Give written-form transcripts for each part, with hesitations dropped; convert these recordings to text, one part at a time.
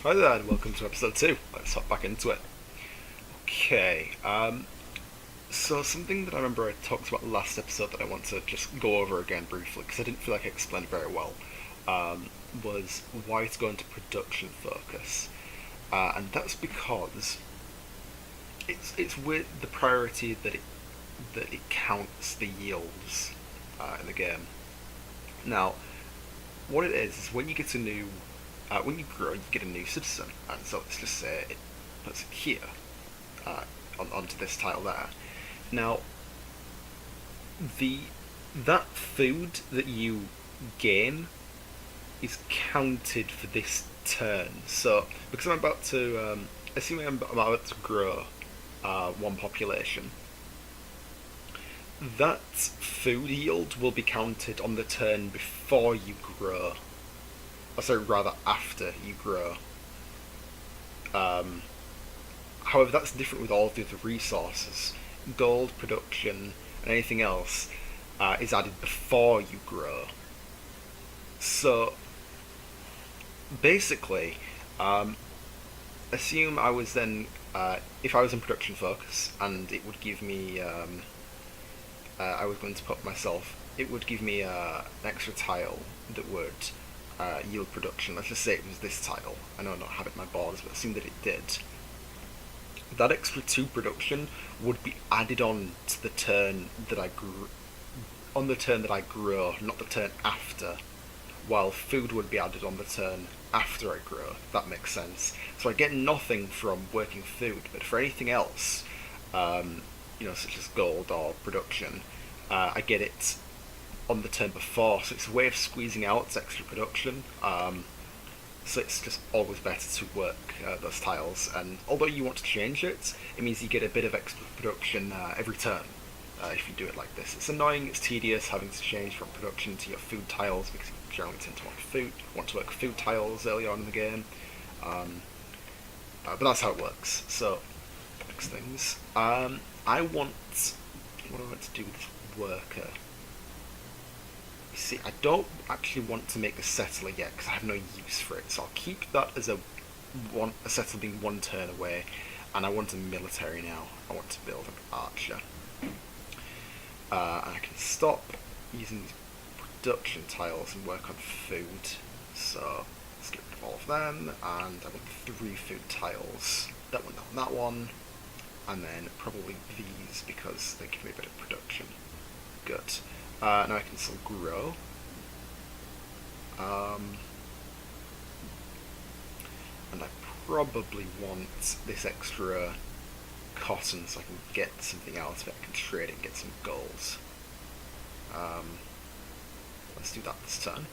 Hi there, and welcome to episode 2. Let's hop back into it. Okay, so something that I remember I talked about last episode that I want to just go over again briefly, because I didn't feel like I explained it very well, was why it's going to production focus. And that's because it's with the priority that it counts the yields in the game. Now, what it is when you get a new when you grow, you get a new citizen, and so let's just say it puts it here onto this tile there. Now, the that food that you gain is counted for this turn. So because I'm about to assuming I'm about to grow one population, that food yield will be counted on the turn before you grow. Or sorry, rather after you grow. Um, However, that's different with all of the other resources. Gold production and anything else is added before you grow. So basically, um, assume I was then, if I was in production focus, and it would give me, I was going to put myself, it would give me an extra tile that would yield production. Let's just say it was this tile. I know I don't have it in my borders, but assume that it did. That extra 2 production would be added on to the turn that I grew, on the turn that I grow, not the turn after. While food would be added on the turn after I grow. If that makes sense. So I get nothing from working food, but for anything else, such as gold or production, I get it on the turn before. So it's a way of squeezing out its extra production. So it's just always better to work those tiles. And although you want to change it, it means you get a bit of extra production every turn if you do it like this. It's annoying, it's tedious having to change from production to your food tiles because you generally tend to want to work food tiles early on in the game. But that's how it works. So, next things. I want. What do I want to do with this worker? See, I don't actually want to make a settler yet because I have no use for it. So I'll keep that as a settler being 1 turn away, and I want a military now. I want to build an archer, and I can stop using these production tiles and work on food. So let's get rid of all of them, and I want 3 food tiles. That one, that one, and then probably these because they give me a bit of production. Good. Now I can still grow. And I probably want this extra cotton so I can get something out of it. I can trade it and get some gold. Let's do that this turn.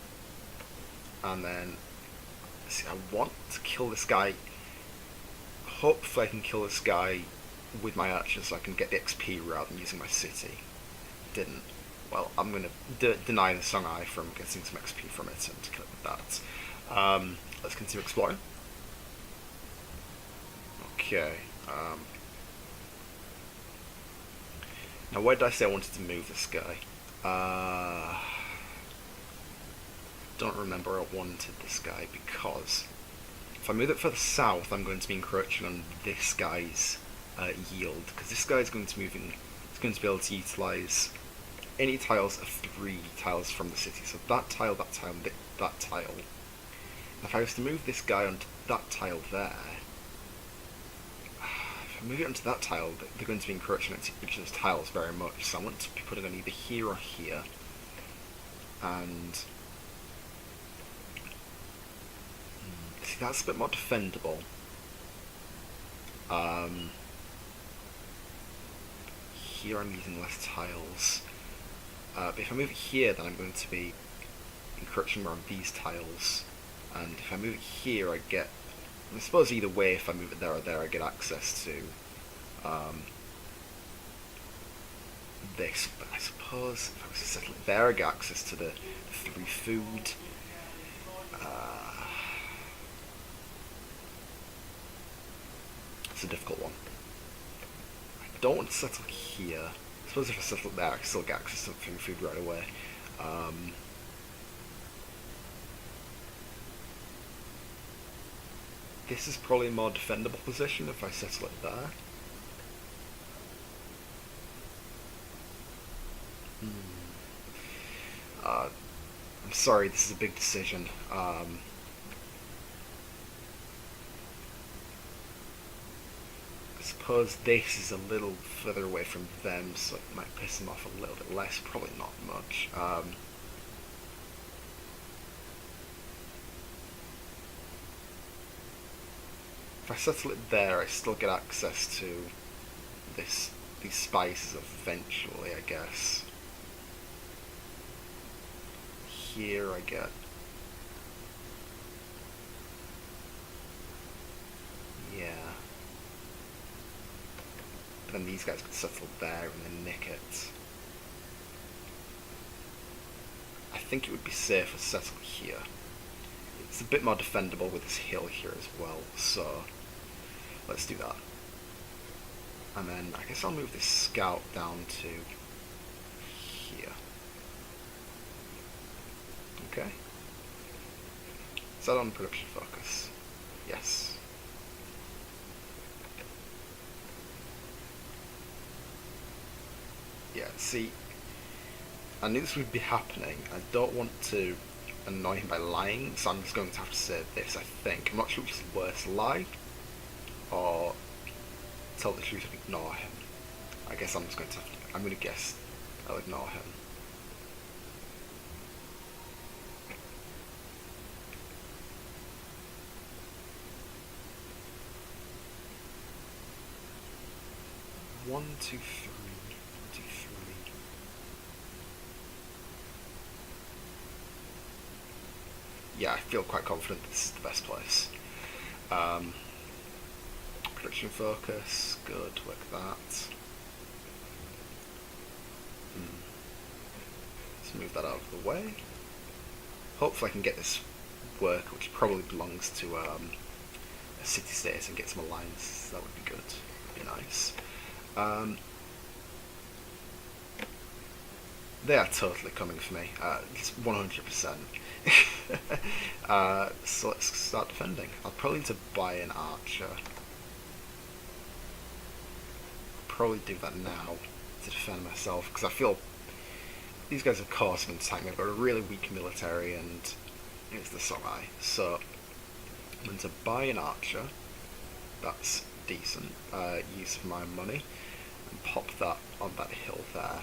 And then, see, I want to kill this guy. Hopefully I can kill this guy with my archers so I can get the XP rather than using my city. Didn't. Well, I'm going to deny the Song Eye from getting some XP from it and kill it with that. Let's continue exploring. Okay. Now, where did I say I wanted to move this guy? Don't remember I wanted this guy because if I move it further south, I'm going to be encroaching on this guy's yield because this guy is going to It's going to be able to utilize any tiles of 3 tiles from the city. So that tile, that tile, and that tile. If I was to move this guy onto that tile there, if I move it onto that tile, they're going to be encroaching on each of those tiles very much. So I want to be putting on either here or here. And see, that's a bit more defendable. Here I'm using less tiles. But if I move it here, then I'm going to be encroaching more on these tiles. And if I move it here, I suppose either way, if I move it there or there, I get access to this. But I suppose if I was to settle it there, I get access to the 3 food. It's a difficult one. I don't want to settle here. I suppose if I settle there, I can still get access to 3 food right away. This is probably a more defendable position if I settle it there. Uh, I'm sorry, this is a big decision. I suppose this is a little further away from them, so it might piss them off a little bit less. Probably not much. If I settle it there, I still get access to these spices eventually, I guess. Here I get... yeah. But then these guys could settle there and then nick it. I think it would be safer to settle here. It's a bit more defendable with this hill here as well, so let's do that. And then I guess I'll move this scout down to here. Okay. Is that on production focus? Yes. Yeah, see, I knew this would be happening. I don't want to annoy him by lying, so I'm just going to have to say this, I think. I'm not sure which is worse, lie or tell the truth and ignore him. I guess I'm just going to I'm going to guess I'll ignore him. One, two, three. Yeah, I feel quite confident this is the best place. Production focus, good, work that. Let's move that out of the way. Hopefully I can get this work, which probably belongs to a city-state, and get some alliances. That would be good, be nice. They are totally coming for me, it's 100%. So let's start defending. I'll probably need to buy an archer. Probably do that now to defend myself, because I feel these guys of course have been attacking me. I've got a really weak military and it's the Songhai, so I'm going to buy an archer. That's decent use of my money, and pop that on that hill there.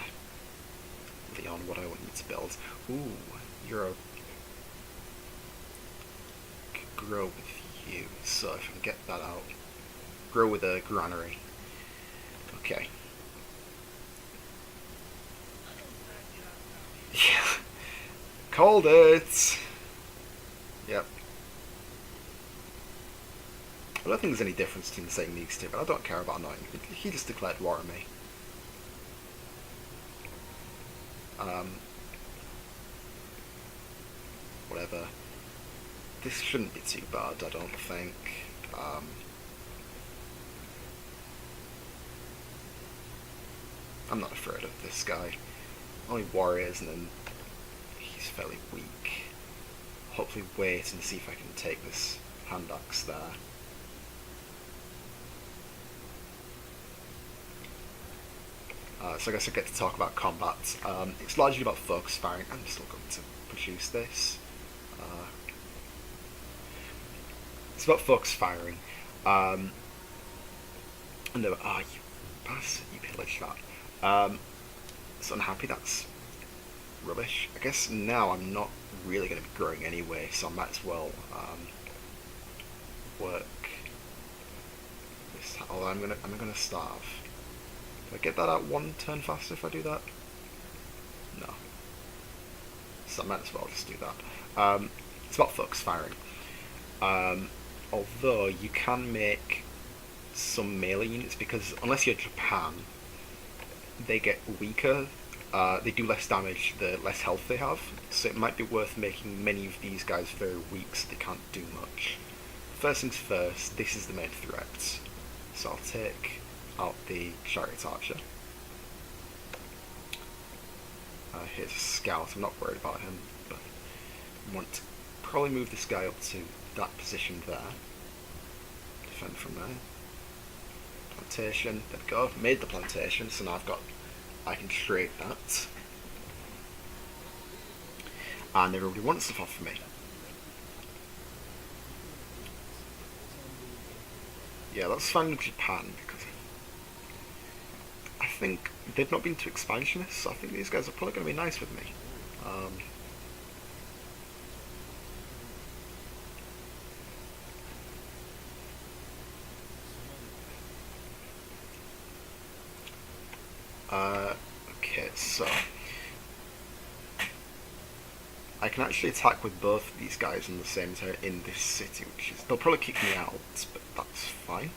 Leon, what do I want you to build? Ooh, you're a... grow with you, so if I can get that out. Grow with a granary. Okay. Yeah. Called it! Yep. I don't think there's any difference between saying these two, but I don't care about annoying him. He just declared war on me. Whatever. This shouldn't be too bad, I don't think. I'm not afraid of this guy. Only warriors, and then he's fairly weak. Hopefully wait and see if I can take this hand axe there. So I guess I get to talk about combat. It's largely about focus firing. I'm still going to produce this. It's about focus firing. And they were, you bastard, you pillaged that. So unhappy, that's rubbish. I guess now I'm not really going to be growing anyway, so I might as well work this. Although I'm gonna starve. Do I get that out one turn faster if I do that? No. So I might as well just do that. It's about focus firing. Although you can make some melee units, because unless you're Japan, they get weaker. They do less damage the less health they have, so it might be worth making many of these guys very weak so they can't do much. First things first, this is the main threat. So I'll take out the chariot archer. Here's a scout, I'm not worried about him, but I want to probably move this guy up to that position there. defend from there. Plantation, there we go, made the plantation, so now I can trade that. And everybody wants stuff off of me. Yeah, let's find Japan, because I think they've not been too expansionist, so I think these guys are probably going to be nice with me. Okay, so I can actually attack with both of these guys in the same time in this city, which is, they'll probably kick me out, but that's fine.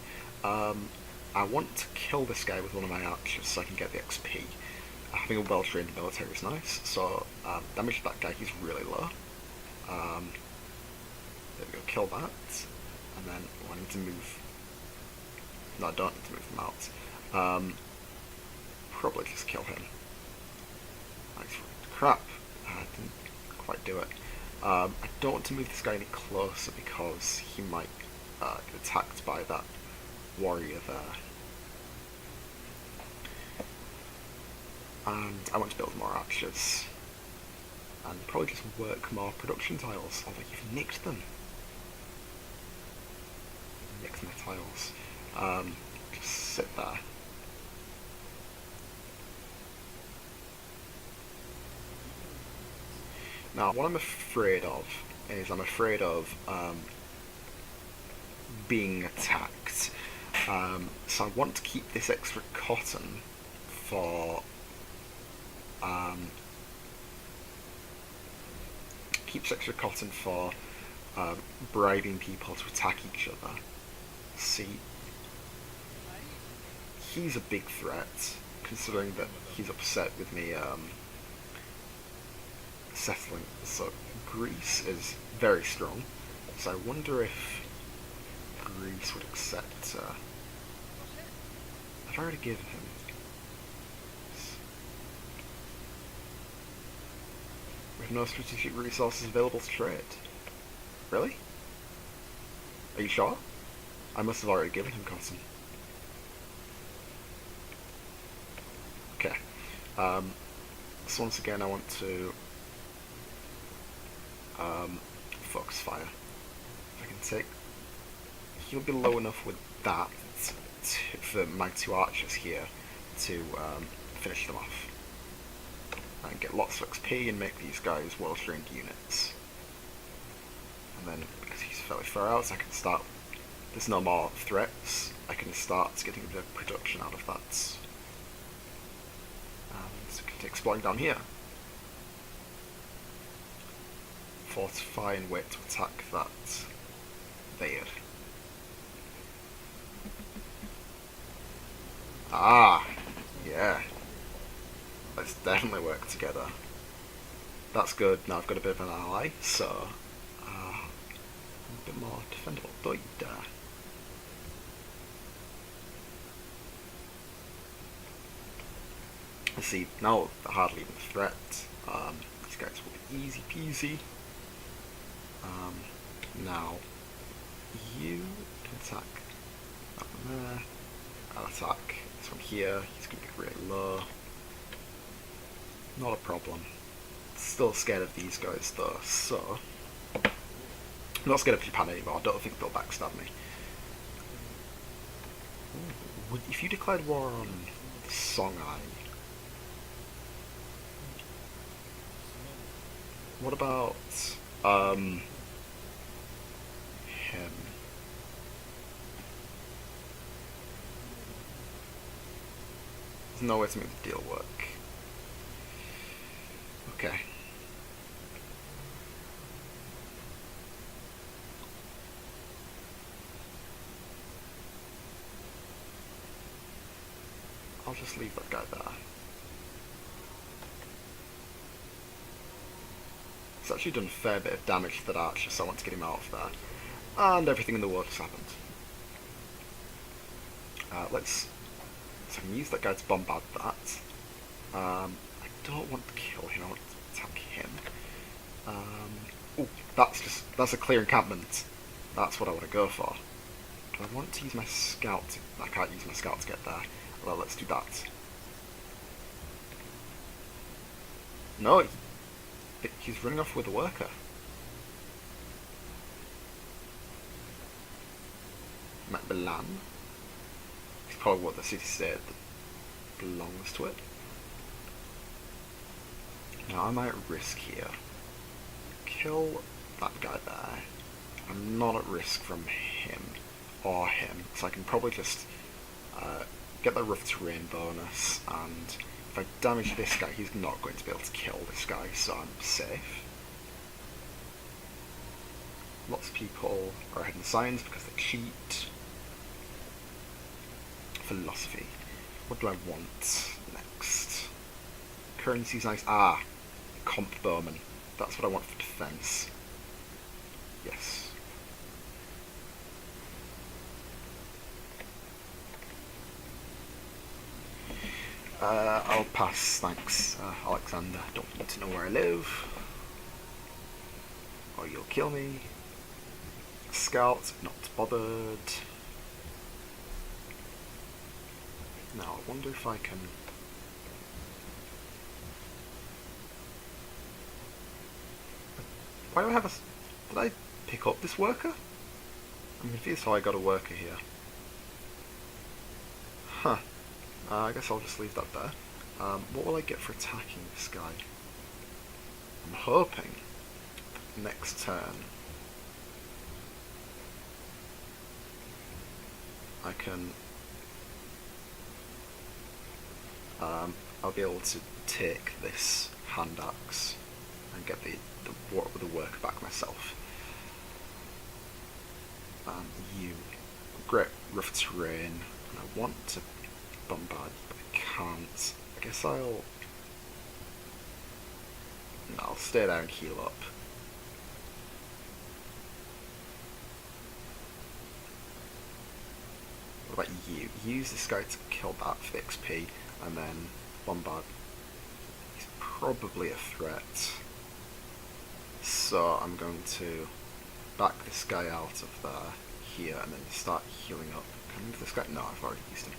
I want to kill this guy with one of my archers so I can get the XP. Having a well-trained military is nice, so damage to that guy, he's really low. There we go, kill that, and then I need to move. No, I don't need to move him out. Probably just kill him. Nice. Crap, I didn't quite do it. I don't want to move this guy any closer because he might get attacked by that warrior there. And I want to build more archers. And probably just work more production tiles, although you've nicked them. Nicked my tiles. Just sit there. Now, what I'm afraid of is being attacked. So I want to keep this extra cotton for bribing people to attack each other. See, he's a big threat, considering that he's upset with me settling. So Greece is very strong. So I wonder if Greece would accept. I've already given him. We have no strategic resources available to trade. Really? Are you sure? I must have already given him cotton. Okay. So once again, I want to focus fire. If I can take, he'll be low enough with that for my two archers here to finish them off and get lots of XP and make these guys well-trained units. And then because he's fairly far out, so I can start. There's no more threats. I can start getting a bit of production out of that. So I can exploring down here. Fortify and wait to attack that there. Ah, yeah. Let's definitely work together. That's good. Now I've got a bit of an ally, so a bit more defendable. Don't you dare. Let's see, now they're hardly even a threat. These guys will be easy peasy. Now, you can attack that one there. I'll attack this one here. He's going to be really low. Not a problem. Still scared of these guys though, so I'm not scared of Japan anymore. I don't think they'll backstab me. Ooh, if you declared war on Songhai, what about him? There's no way to make the deal work. Okay. I'll just leave that guy there. It's actually done a fair bit of damage to that archer, so I want to get him out of there. And everything in the world has happened. So I can use that guy to bombard that. I don't want to kill him, I want to attack him. Oh, that's a clear encampment. That's what I want to go for. Do I want to use my scout? I can't use my scout to get there. Well, let's do that. No, he's running off with a worker. Milan. It's probably what the city-state that belongs to it. Now I might risk here. Kill that guy there. I'm not at risk from him or him, so I can probably just get the rough terrain bonus, and if I damage this guy, he's not going to be able to kill this guy, so I'm safe. Lots of people are ahead in science because they cheat. Philosophy. What do I want next? Currency's nice. Ah, comp bowman. That's what I want for defense. Yes. I'll pass, thanks, Alexander. Don't want to know where I live. Or you'll kill me. Scout, not bothered. Now, I wonder if I can... Why do I have a... Did I pick up this worker? I'm confused how I got a worker here. Huh. I guess I'll just leave that there. What will I get for attacking this guy? I'm hoping next turn I can... I'll be able to take this hand axe and get the worker back myself. You, great rough terrain, and I want to bombard, but I can't. I guess I'll stay there and heal up. What about you? Use this guy to kill that for the XP, and then bombard. He's probably a threat, so I'm going to back this guy out of there here, and then start healing up. Can I move this guy? No, I've already used him.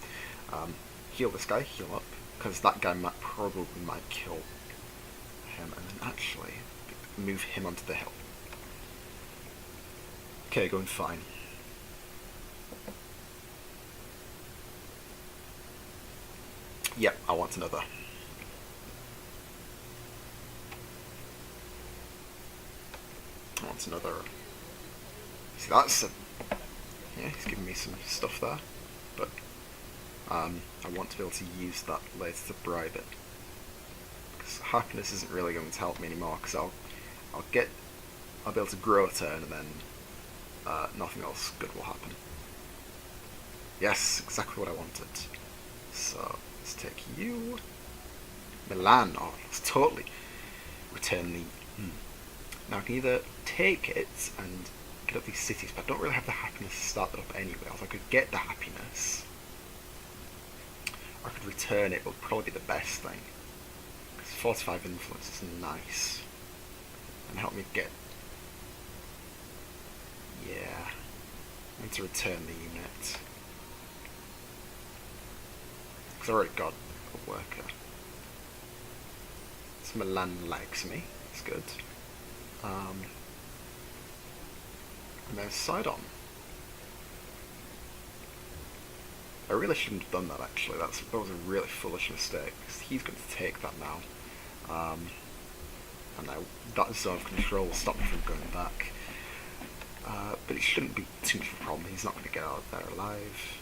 Heal this guy, heal up, because that guy probably might kill him, and then actually move him onto the hill. Okay, going fine. Yep, I want another. I want another. See, that's a... Yeah, he's giving me some stuff there, but I want to be able to use that later to bribe it. Because happiness isn't really going to help me anymore, because I'll be able to grow a turn, and then nothing else good will happen. Yes, exactly what I wanted. So, let's take you. Milan, oh, let's totally return the... Now I can either take it and get up these cities, but I don't really have the happiness to start that up anyway. If I could get the happiness, or I could return it, would probably be the best thing. Because 45 influence is nice. And help me get... Yeah. I need to return the unit. Because I already got a worker. So Milan likes me. That's good. And there's Sidon. I really shouldn't have done that, actually. That was a really foolish mistake, because he's going to take that now. And now that zone of control will stop me from going back. But it shouldn't be too much of a problem. He's not going to get out of there alive.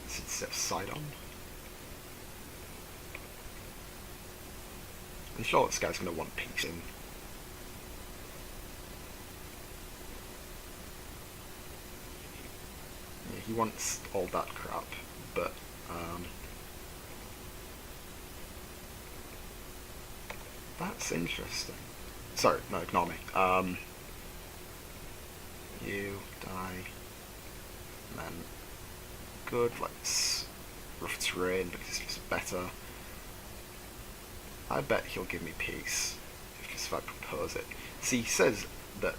Let's set Sidon. I'm sure this guy's going to want peace in. Yeah, he wants all that crap, but that's interesting. Sorry, no, ignore me. You die, and then good. Let's rough terrain because it's just better. I bet he'll give me peace if I propose it. See, he says that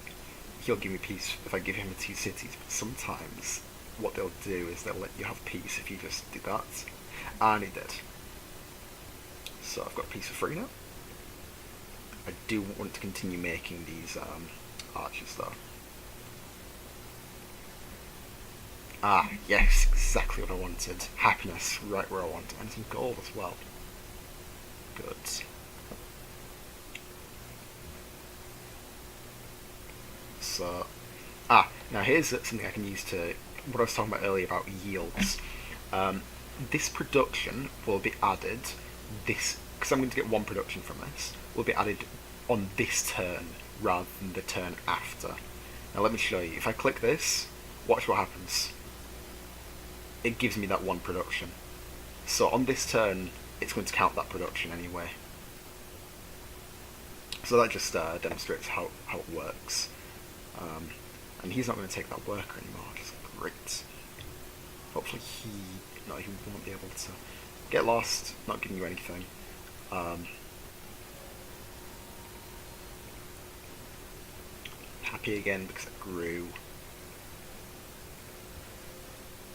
he'll give me peace if I give him the 2 cities, but sometimes what they'll do is they'll let you have peace if you just do that. And he did. So I've got peace for free now. I do want to continue making these archers though. Ah, yes, exactly what I wanted. Happiness, right where I want it. And some gold as well. Good. So, now here's something I can use to, what I was talking about earlier about yields. This production will be added, because I'm going to get 1 production from this, will be added on this turn rather than the turn after. Now let me show you. If I click this, watch what happens. It gives me that 1 production. So on this turn, it's going to count that production anyway. So that just demonstrates how it works. And he's not going to take that worker anymore, which is great. Hopefully he won't be able to get lost, not giving you anything. Happy again because it grew.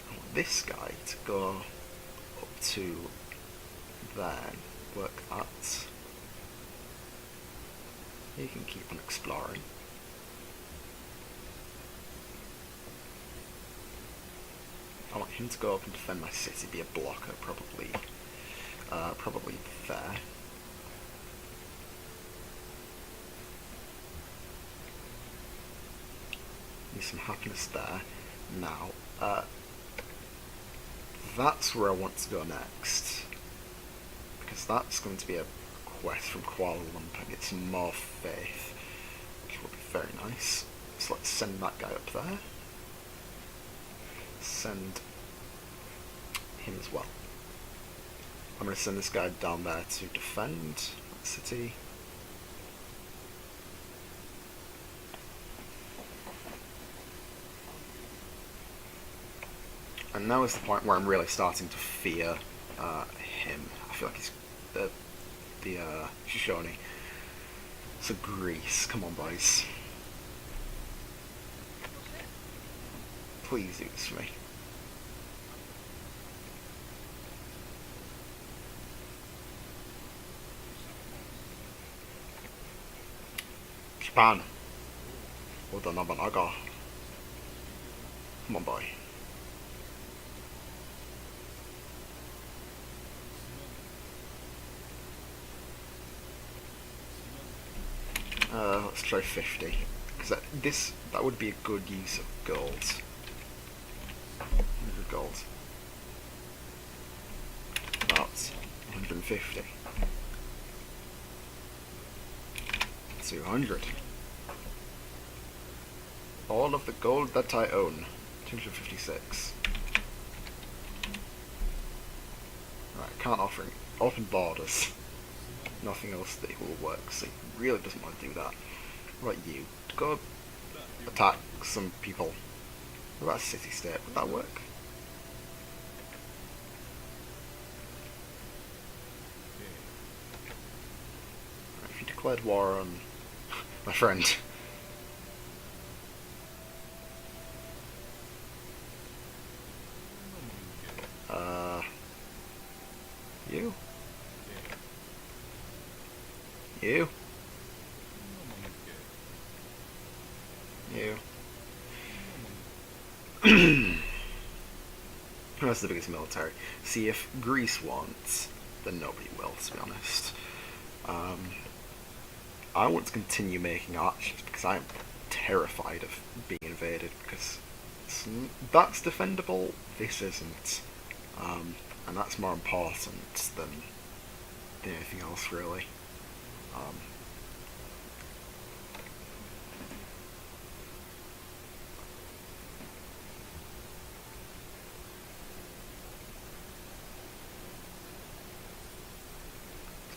I want this guy to go up to there, work that. He can keep on exploring. I want him to go up and defend my city, be a blocker, probably there. Need some happiness there. Now, that's where I want to go next, because that's going to be a quest from Kuala Lumpur and get some more faith, which will be very nice. So let's send that guy up there. Send him as well. I'm going to send this guy down there to defend that city. And now is the point where I'm really starting to fear him. I feel like he's the Shoshone. So Greece, come on boys. Please do this for me. Japan. Oda Nobunaga. Come on, boy. Let's try 50. Because that would be a good use of gold. 100 gold. That's 150. 200. All of the gold that I own. 256. Right, can't offer open borders. Nothing else that will work, so he really doesn't want to do that. What about you? Go attack some people. What about a city-state? Would that work? Right, if you declared war on my friend. You? You? You? That's the biggest military. See, if Greece wants, then nobody will, to be honest. I want to continue making archers because I am terrified of being invaded, because that's defendable, this isn't. And that's more important than anything else, really.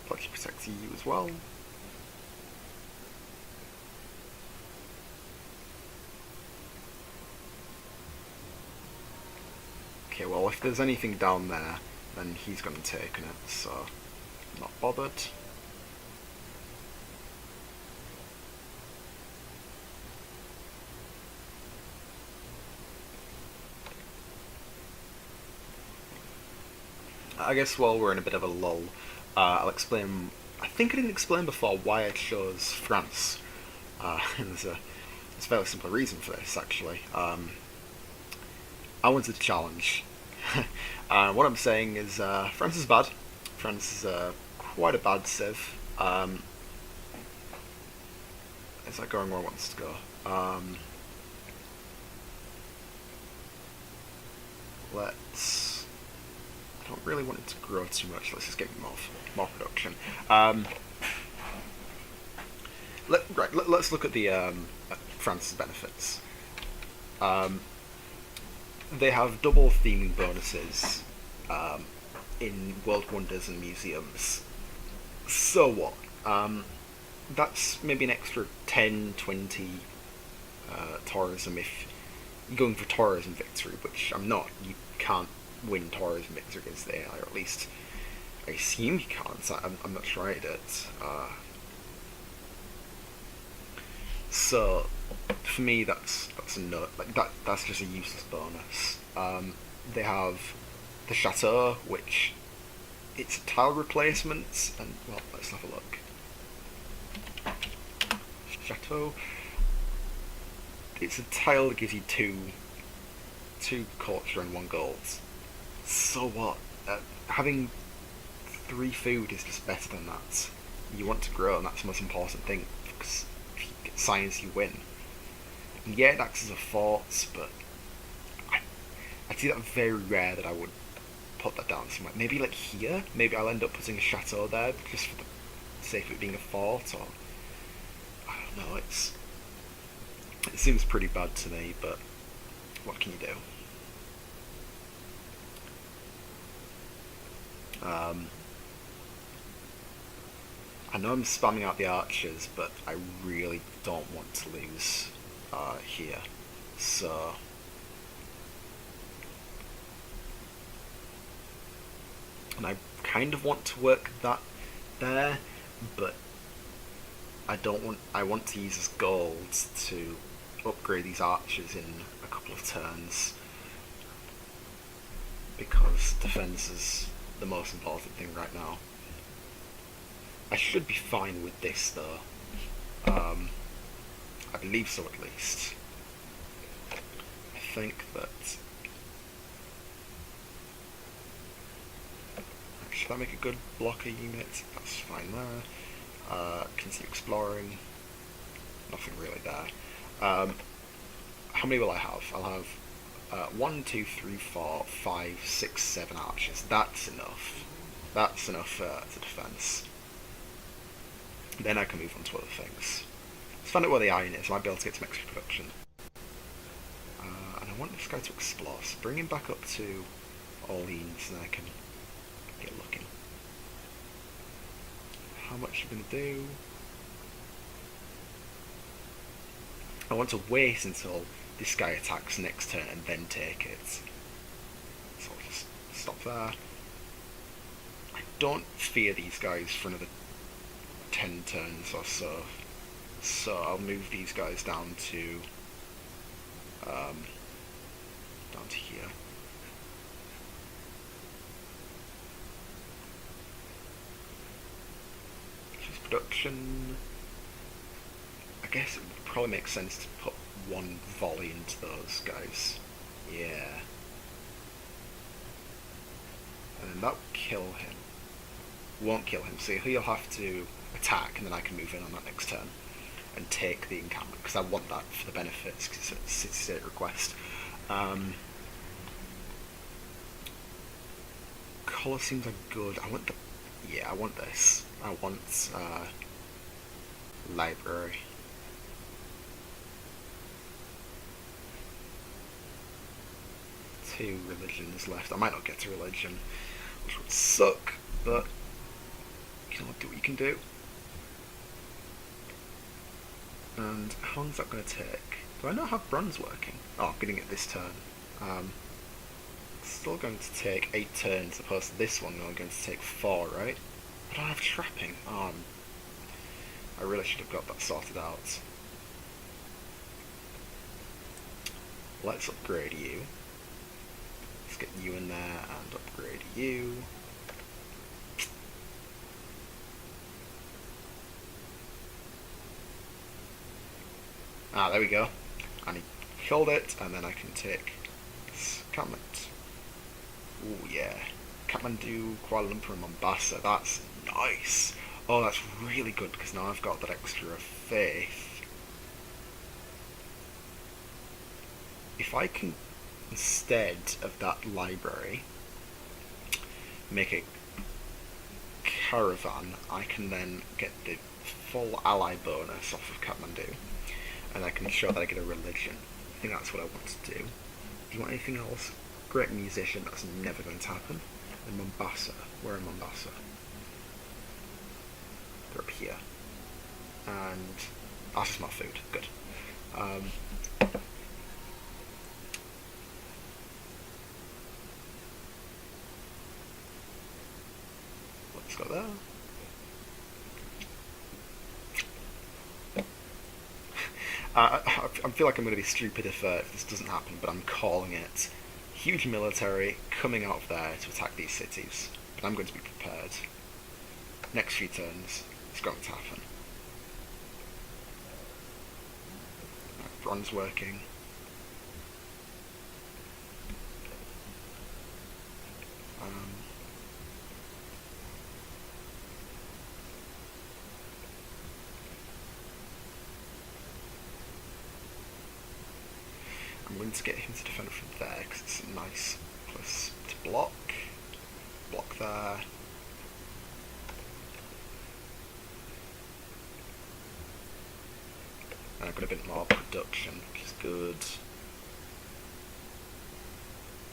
Plucky protects you as well. Okay, well, if there's anything down there, then he's going to take it, so I'm not bothered. I guess while we're in a bit of a lull, I'll explain. I think I didn't explain before why I chose France. And there's a fairly simple reason for this, actually. I wanted a challenge. What I'm saying is, France is bad. France is quite a bad civ. It's like going where it wants to go. Let's. I don't really want it to grow too much. Let's just get more production. Let's look at the France's benefits. They have double theming bonuses in World Wonders and museums. So what? That's maybe an extra 10, 20 tourism if you're going for tourism victory, which I'm not. You can't win tourism victories there, or at least I assume you can't. So I'm not sure I did. So for me, that's a no. Like that's just a useless bonus. They have the chateau, which it's a tile replacement, and well, let's have a look. Chateau. It's a tile that gives you two culture and one gold. So what? Having 3 food is just better than that. You want to grow, and that's the most important thing. Because if you get science, you win. And yeah, it acts as a fort, but I see that very rare that I would put that down somewhere. Maybe like here. Maybe I'll end up putting a chateau there just for the sake of it being a fort, or I don't know. It seems pretty bad to me, but what can you do? I know I'm spamming out the archers, but I really don't want to lose here. So and I kind of want to work that there, but I don't want. I want to use as gold to upgrade these archers in a couple of turns because defense is the most important thing right now. I should be fine with this though. I believe so at least. I think that. Should I make a good blocker unit? That's fine there. Continue exploring. Nothing really there. How many will I have? I'll have 1, 2, 3, 4, 5, 6, 7 archers. That's enough. That's enough to defense. Then I can move on to other things. Let's find out where the iron is. I might be able to get some extra production. And I want this guy to explore. So bring him back up to Orleans and I can get looking. How much are you going to do? I want to wait until this guy attacks next turn and then take it. So I'll just stop there. I don't fear these guys for another 10 turns or so. So I'll move these guys down to here. Just production. I guess it would probably make sense to put 1 volley into those guys. Yeah. And then that will kill him. Won't kill him, so he'll have to attack and then I can move in on that next turn and take the encampment because I want that for the benefits because it's a city-state request. Colour seems like good. I want this. I want library. Two religions left. I might not get to religion, which would suck, but you can do what you can do. And how long is that going to take? Do I not have bronze working? Oh, I'm getting it this turn. It's still going to take 8 turns, opposed to this one only going to take 4, right? I don't have trapping. Oh, I really should have got that sorted out. Let's upgrade you. Let's get you in there and upgrade you. Ah, there we go. And he killed it, and then I can take this Kathmandu. Ooh, yeah. Kathmandu, Kuala Lumpur, and Mombasa. That's nice. Oh, that's really good, because now I've got that extra faith. If I can, instead of that library, make a caravan, I can then get the full ally bonus off of Kathmandu, and I can show that I get a religion. I think that's what I want to do. Do you want anything else? Great musician, that's never going to happen. And Mombasa, where in Mombasa? They're up here. And that's just my food, good. Let's go there. I feel like I'm going to be stupid if this doesn't happen, but I'm calling it. Huge military coming out of there to attack these cities, but I'm going to be prepared. Next few turns, it's going to happen. Bronze working. I'm going to get him to defend from there because it's a nice place to block. Block there. And I've got a bit more production, which is good.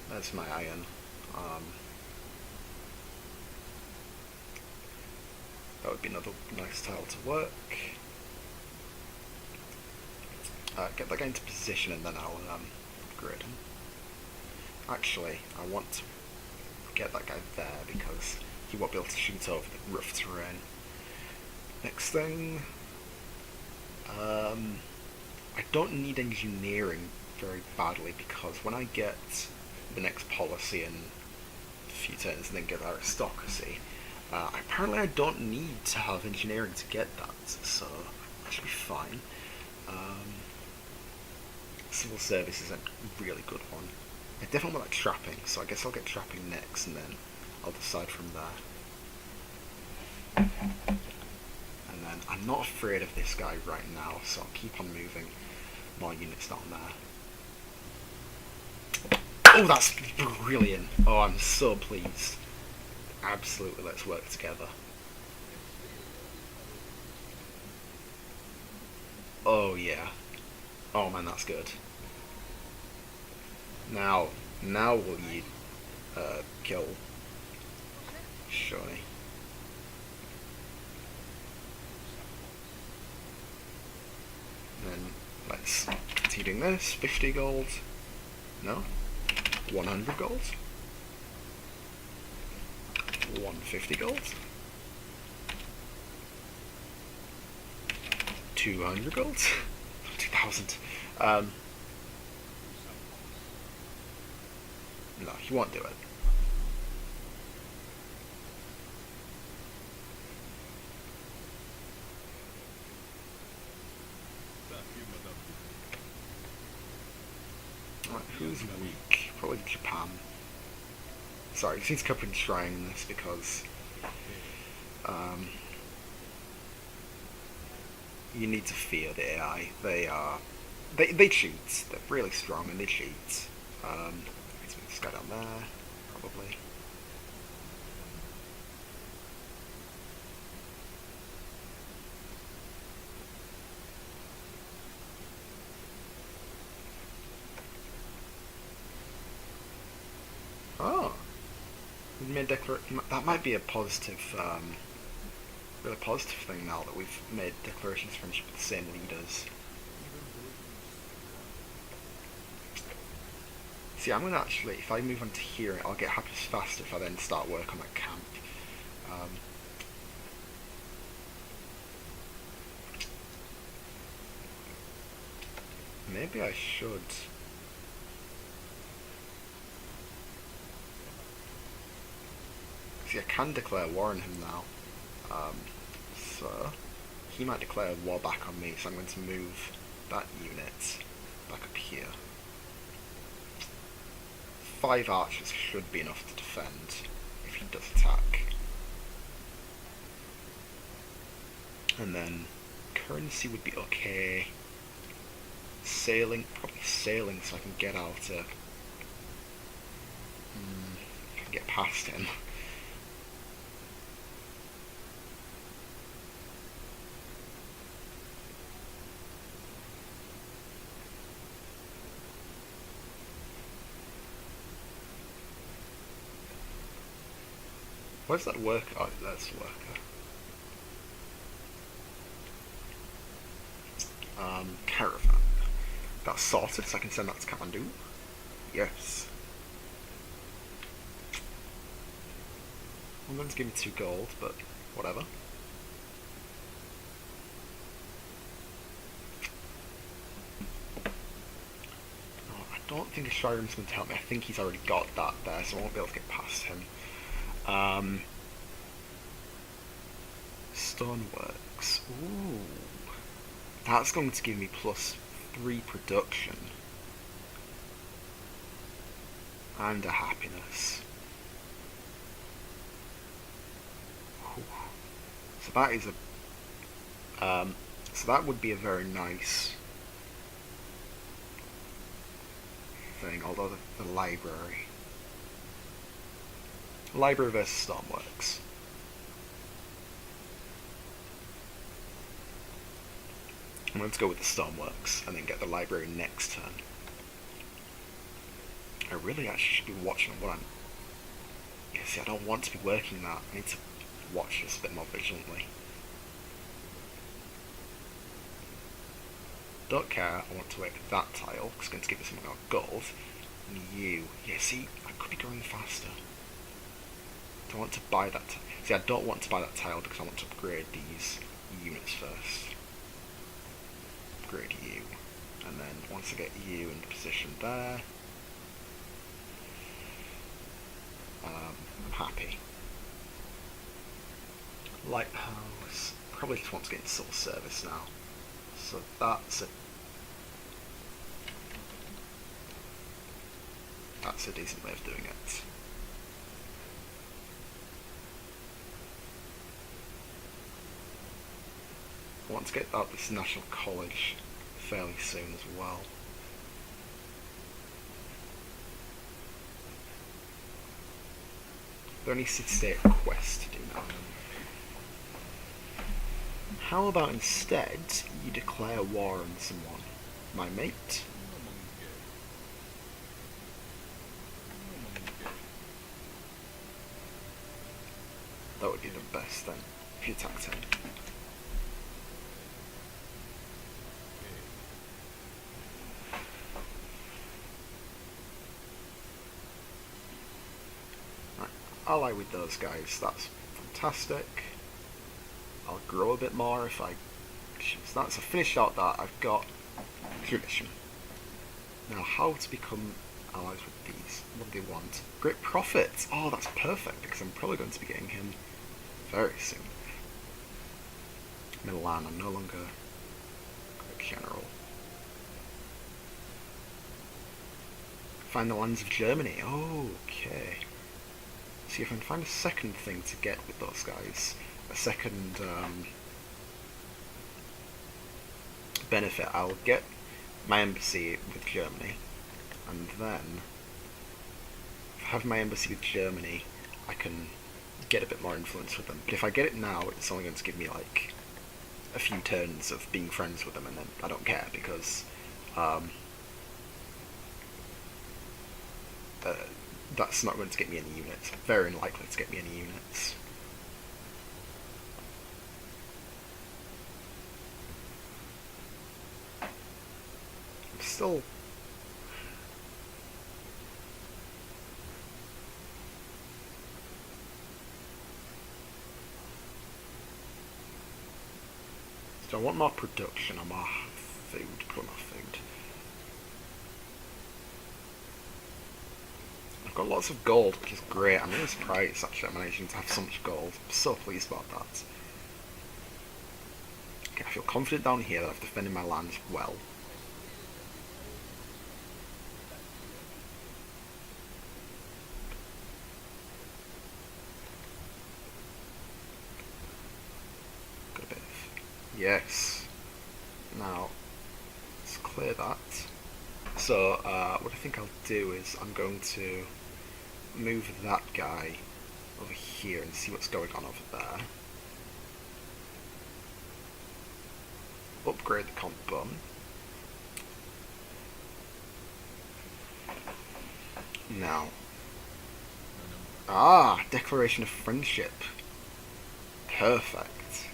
There's my iron. That would be another nice tile to work. Get that guy into position and then I'll upgrade him. Actually, I want to get that guy there because he won't be able to shoot over the rough terrain. Next thing, I don't need engineering very badly because when I get the next policy in a few turns and then get aristocracy, apparently I don't need to have engineering to get that, so that should be fine. Civil service is a really good one. I definitely want that trapping, so I guess I'll get trapping next and then I'll decide from there. And then I'm not afraid of this guy right now, so I'll keep on moving more units down there. Oh, that's brilliant. Oh, I'm so pleased. Absolutely, let's work together. Oh yeah. Oh man, that's good. Now will you kill Shoney? Then let's continue doing this. 50 gold. No. 100 gold. 150 gold. 200 gold. 2,000. No, he won't do it. Right, who's weak? Probably Japan. Sorry, he's kept enshrining this because you need to fear the AI. They cheat. They're really strong and they cheat. Let's move this guy down there, probably. Oh, we made that might be a positive, really positive thing now that we've made declarations of friendship with the same leaders. See, I'm gonna actually, if I move on to here, I'll get happiness faster if I then start work on that camp. Maybe I should. See, I can declare war on him now. So he might declare war back on me, so I'm going to move that unit back up here. 5 archers should be enough to defend if he does attack. And then currency would be okay. Sailing, probably sailing so I can get out can get past him. Where's that worker? Oh, that's the worker. Caravan. That's sorted, so I can send that to Kathmandu. Yes. I'm going to give me 2 gold, but whatever. Oh, I don't think Ashiram's going to help me. I think he's already got that there, so I won't be able to get past him. Stoneworks. Ooh. That's going to give me +3 production. And a happiness. Whew. So that is so that would be a very nice thing, although the library. Library versus Stormworks. I'm going to go with the Stormworks and then get the library next turn. I really actually should be watching what I'm... Yeah, see, I don't want to be working that. I need to watch this a bit more vigilantly. Don't care, I want to work that tile, because it's going to give me something like gold. And you. Yeah, see, I could be going faster. Do I want to buy that tile? See, I don't want to buy that tile because I want to upgrade these units first. Upgrade you. And then once I get you in position there, I'm happy. Lighthouse. Probably just want to get into civil service now. So that's a decent way of doing it. I want to get out this National College fairly soon as well. Are there any city-state quests to do now? How about instead you declare war on someone? My mate? That would be the best then, if you attacked him. Right, ally with those guys, that's fantastic. I'll grow a bit more if I choose that. So finish out that, I've got tradition. Now how to become allies with these? What do they want? Great profits! Oh, that's perfect, because I'm probably going to be getting him very soon. Milan, I'm no longer a general. Find the lands of Germany. Oh, okay. See if I can find a second thing to get with those guys. A second benefit. I'll get my embassy with Germany, and then if I have my embassy with Germany, I can get a bit more influence with them. But if I get it now, it's only going to give me like a few turns of being friends with them, and then I don't care because that's not going to get me any units. Very unlikely to get me any units. I'm still... So I want more production or more food. Probably more food. I've got lots of gold, which is great. I'm really surprised actually I'm managing to have so much gold. I'm so pleased about that. Okay, I feel confident down here that I've defended my lands well. Yes. Now, let's clear that. So, what I think I'll do is I'm going to move that guy over here and see what's going on over there. Upgrade the comp bun. Now. Ah, Declaration of Friendship. Perfect.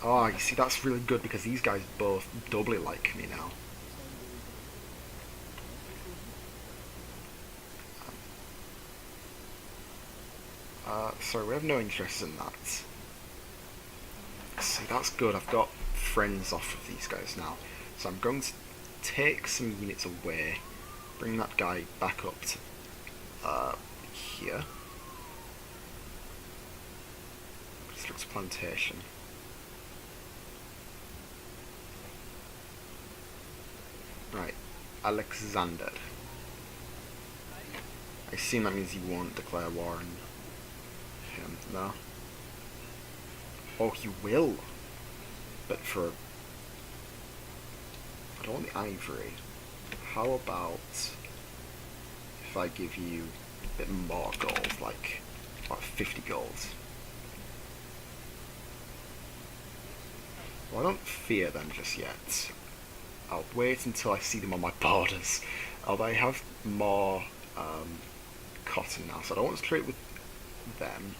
Oh, you see, that's really good because these guys both doubly like me now. Sorry, we have no interest in that. See, that's good. I've got friends off of these guys now. So I'm going to take some units away, bring that guy back up to here. This looks plantation. Right, Alexander. I assume that means you won't declare war on him, no? Oh, you will! But for... I don't want the ivory. How about if I give you a bit more gold, like 50 gold? Well, I don't fear them just yet. I'll wait until I see them on my borders. Although I have more cotton now, so I don't want to trade with them.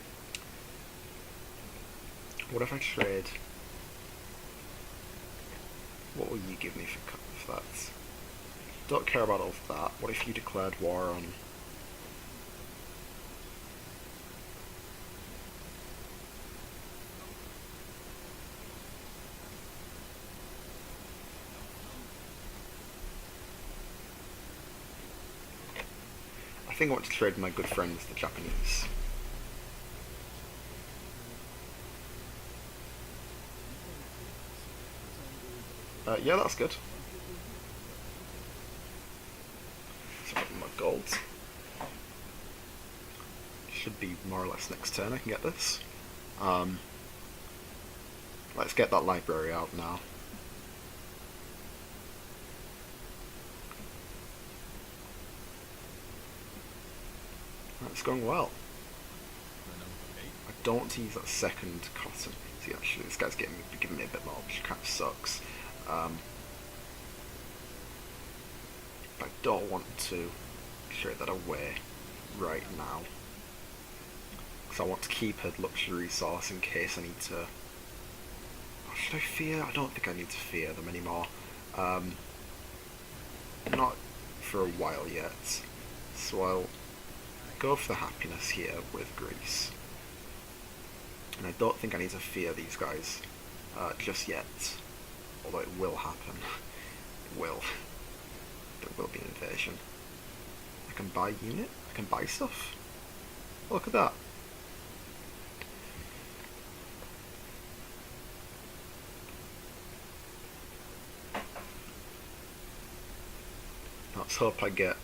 What if I trade? What will you give me for that? Don't care about all of that. What if you declared war on... I think I want to trade with my good friends, the Japanese. Yeah, that's good. So my gold. Should be more or less next turn I can get this. Let's get that library out now. That's going well. I don't want to use that second cotton. See, actually, this guy's giving me a bit more, which kind of sucks. But I don't want to trade that away right now, because I want to keep a luxury resource in case I need to... Oh, should I fear? I don't think I need to fear them anymore. Not for a while yet. So I'll go for the happiness here with Greece. And I don't think I need to fear these guys just yet. Although it will happen. It will. There will be an invasion. I can buy unit? I can buy stuff? Look at that. Let's hope I get...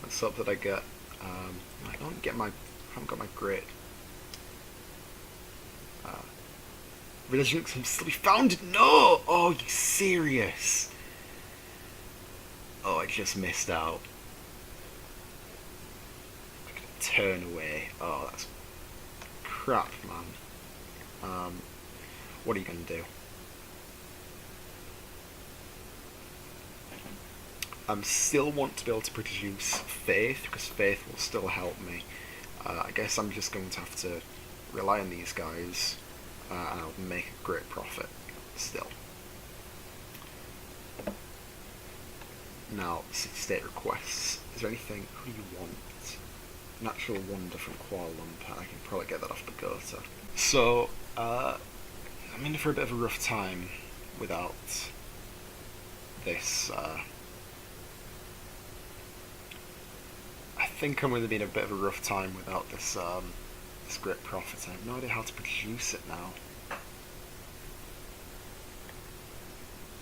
let's hope that I get... I don't get my... I haven't got my great... religion can still be founded. No! Oh, you serious? Oh, I just missed out. I could turn away. Oh, that's crap, man. What are you gonna do? I still want to be able to produce faith, because faith will still help me. I guess I'm just going to have to rely on these guys. And I'll make a great profit still. Now, city-state requests. Is there anything? Who do you want? Natural wonder from Kuala Lumpur. I can probably get that off Bogota. So, I'm in for a bit of a rough time without this. I think I'm going to be in a bit of a rough time without this. This great profit. I have no idea how to produce it now.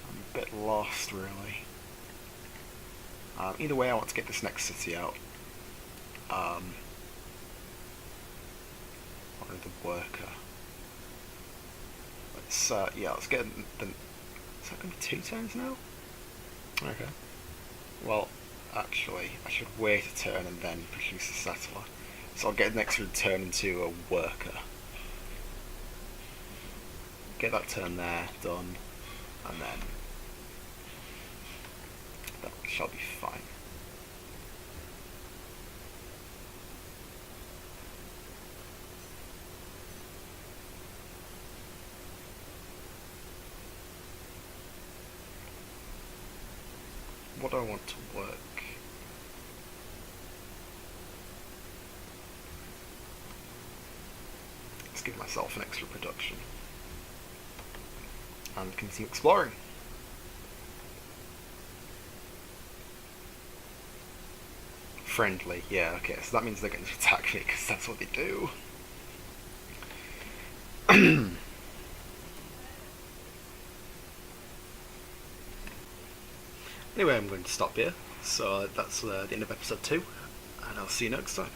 I'm a bit lost, really. Either way, I want to get this next city out. Or the worker. Let's yeah, let's get the. Is that going to be 2 turns now? Okay. Well, actually, I should wait a turn and then produce a settler. So I'll get an extra turn into a worker. Get that turn there done, and then that shall be fine. What do I want to work? Let's give myself an extra production. And continue exploring. Friendly, yeah, okay, so that means they're going to attack me, because that's what they do. Anyway, I'm going to stop here, so that's the end of episode 2, and I'll see you next time.